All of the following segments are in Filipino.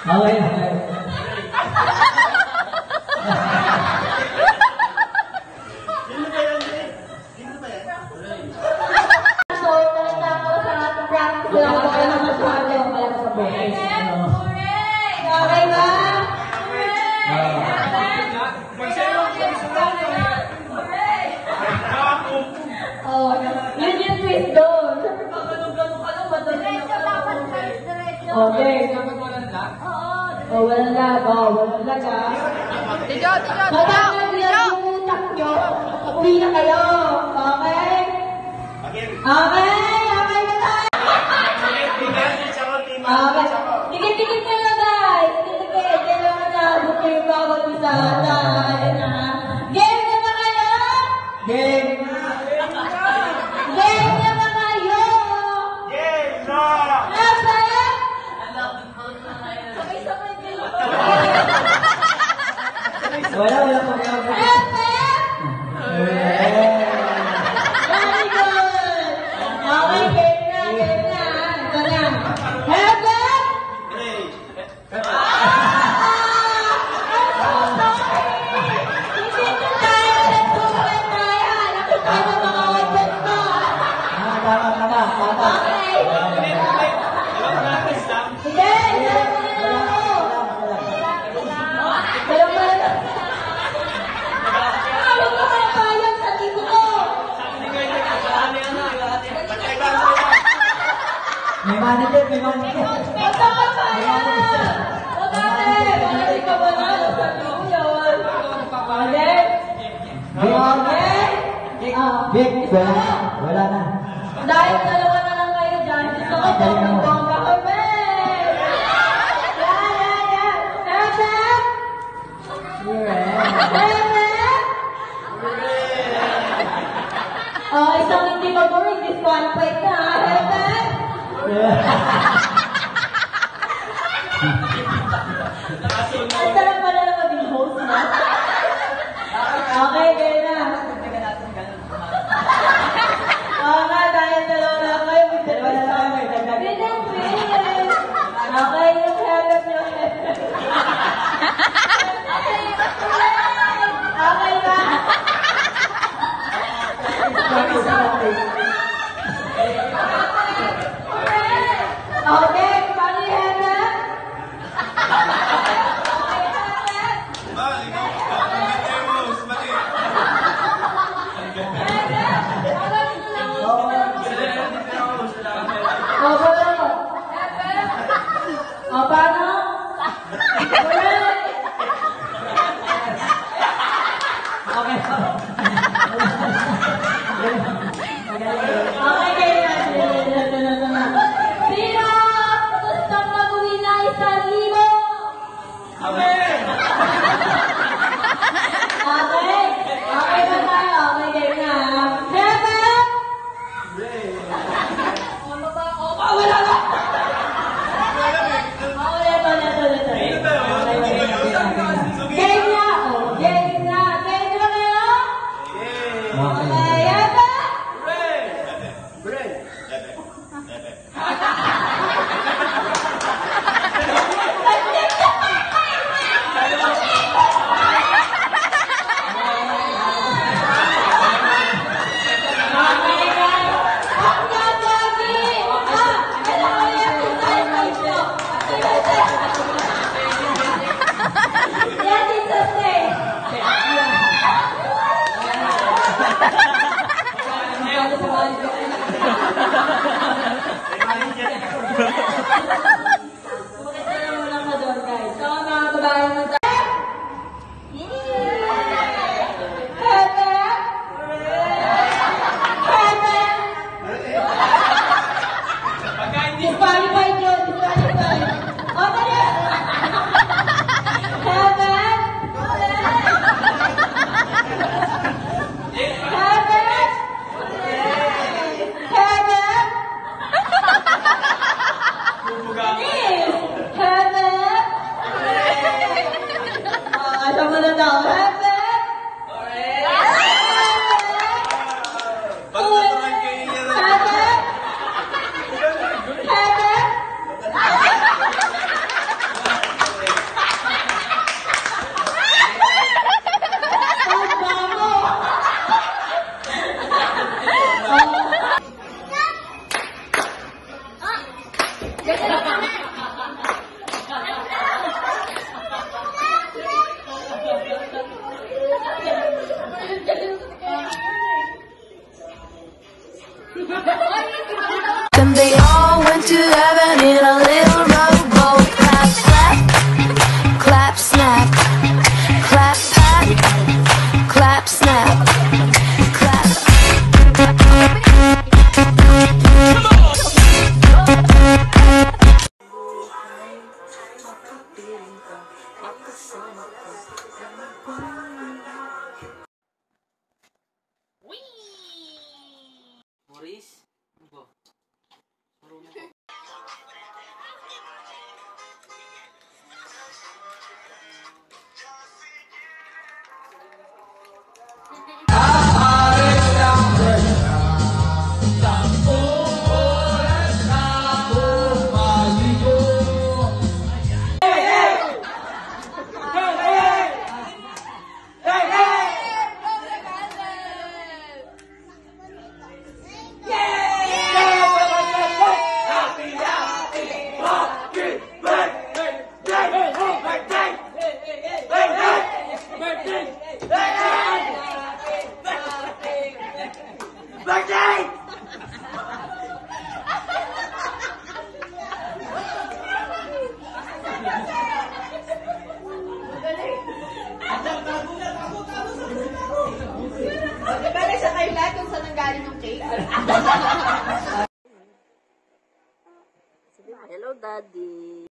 Okay, okay. Okay. Oh, walang lag. Oh, walang lag ah. Tiyo. Uwi na kayo. Okay? Okay na tayo. Okay. Dikit-dikit kayo guys. Dikit-dikit. Kailangan na. Buto yung bawat isa. Game na ba kayo? Game! Game na ba kayo? Game na! Wala po. Very good! Okay, game na. Ito na. Heaven! I'm so sorry! Hindi ko tayo nagtutulan tayo. Nakita mo mga audience ko. Tama. Okay. Sige, May manager. Huwag ka papayag! Huwag ate! Baka ikaw wala. Sabi ko yun. Vic, wala na. Dahil dalawa na lang kayo dyan. Gusto ko bongga kami! Yan! Heaven! Isang hindi mag-work. Disqualified na. Heaven! Ang sarap pala na maging host na. Okay, gaya na. Oo nga, dahil dalawa na kayo. Wala na kami. Okay, yung heaven. Okay ba? Okay, paano yung heaven? Paano? Okay, sino gustong mag-uwi na 1,000? Amen! Okay ba tayo? Okay, game na. Heaven! Wala na! Game na! Game na! Game na kayo? Okay, Heaven! Yes, it's the same. Then they all went to heaven in a little rowboat. Clap, clap, clap, snap. Clap, pat, clap, snap. Clap. Maurice? Ano ba? Marunong ko. Bagay sa kayo lahat kung saan nanggaling yung cake. Hello, Daddy.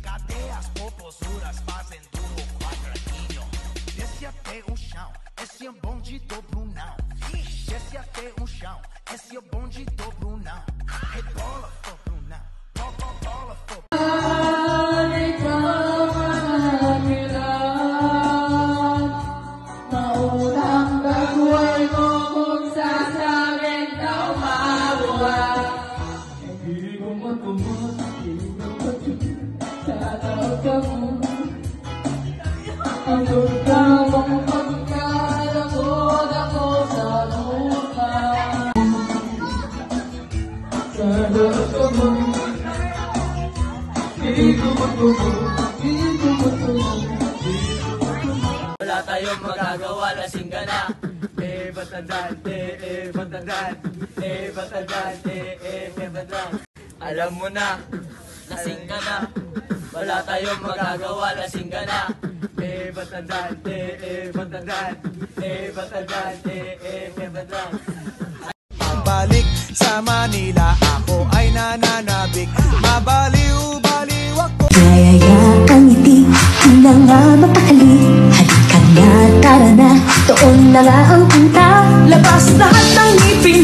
Cadeas, fazem do quadradinho. Desce até o chão, esse é o bonde do Brunão. Desce até o chão, esse é o bonde do Brunão. Rebola, for Brunão. Bola, for Maunang kaguay mo kung sasabing daw mabuhay. Hindi ko matumot, hindi ko matumot, tatawag ka mo. Ang ganda mong pagkalagod ako sa lupa. Tatawag ka mo, hindi ko matumot, hindi ko matumot. Wala tayong magagawa, lasing ka na. Batandaan, batandaan, batandaan, batandaan. Alam mo na, lasing ka na. Wala tayong magagawa, lasing ka na. Batandaan, batandaan, batandaan, batandaan. balik sa Manila, ako ay nananabik. Mabaliw-baliw ako. Kaya ang ngiti, di na nga mapakali. Halika na, tara na, doon na nga ang punta. Labas lahat ng ngipin,